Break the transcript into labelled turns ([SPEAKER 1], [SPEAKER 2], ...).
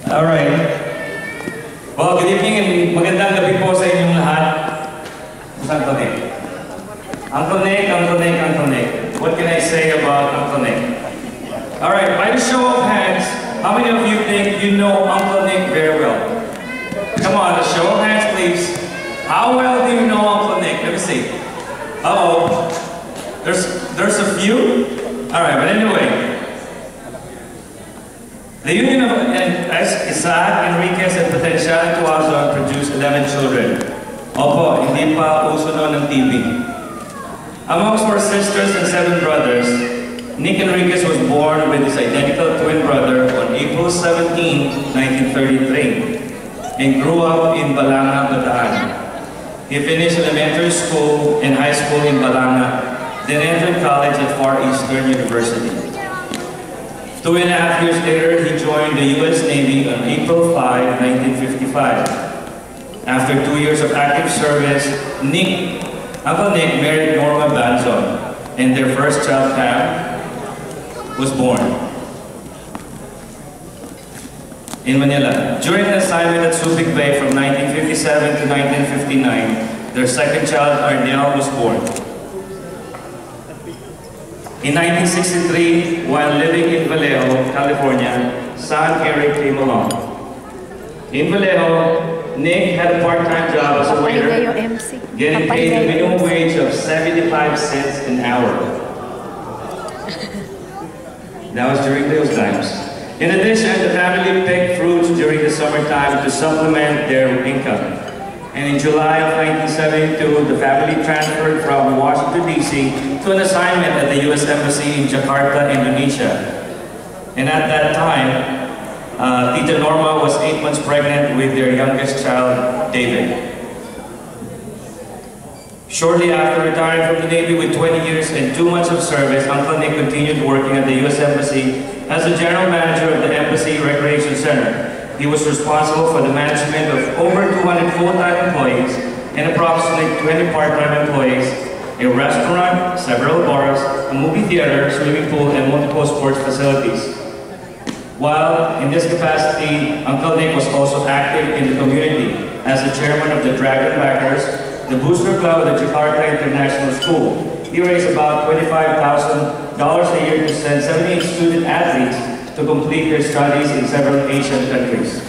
[SPEAKER 1] Alright. Well, good evening and magandang gabi po sa inyong lahat. Uncle Nick. Uncle Nick, Uncle Nick, Uncle Nick. What can I say about Uncle Nick? Alright, by the show of hands, how many of you think you know Uncle Nick very well? Come on, a show of hands, please. How well do you know Uncle Nick? Let me see. Uh-oh. There's a few? Alright, but anyway. The union of Isaac, Enriquez, and Potential Tuazon produced 11 children. Opo, hindi pa uso noon ng TV. Amongst 4 sisters and 7 brothers, Nick Enriquez was born with his identical twin brother on April 17, 1933, and grew up in Balanga, Bataan. He finished elementary school and high school in Balanga, then entered college at Far Eastern University. 2.5 years later, he joined the U.S. Navy on April 5, 1955. After 2 years of active service, Uncle Nick married Norma Banzon, and their first child, Pam, was born in Manila. During an assignment at Subic Bay from 1957 to 1959, their second child, Arnel, was born. In 1963, while living in Vallejo, California, son Eric came along. In Vallejo, Nick had a part-time job as a waiter, getting paid a minimum wage of 75 cents an hour. That was during those times. In addition, the family picked fruits during the summertime to supplement their income. And in July of 1972, the family transferred from Washington, D.C. to an assignment at the U.S. Embassy in Jakarta, Indonesia. And at that time, Tita Norma was 8 months pregnant with their youngest child, David. Shortly after retiring from the Navy with 20 years and 2 months of service, Uncle Nick continued working at the U.S. Embassy as the general manager of the Embassy Recreation Center. He was responsible for the management of over 200 full-time employees and approximately 20 part-time employees, a restaurant, several bars, a movie theater, swimming pool, and multiple sports facilities. While in this capacity, Uncle Nick was also active in the community as the chairman of the Dragon Backers, the booster club of the Jakarta International School. He raised about $25,000 a year to send 78 student athletes to complete their studies in several Asian countries.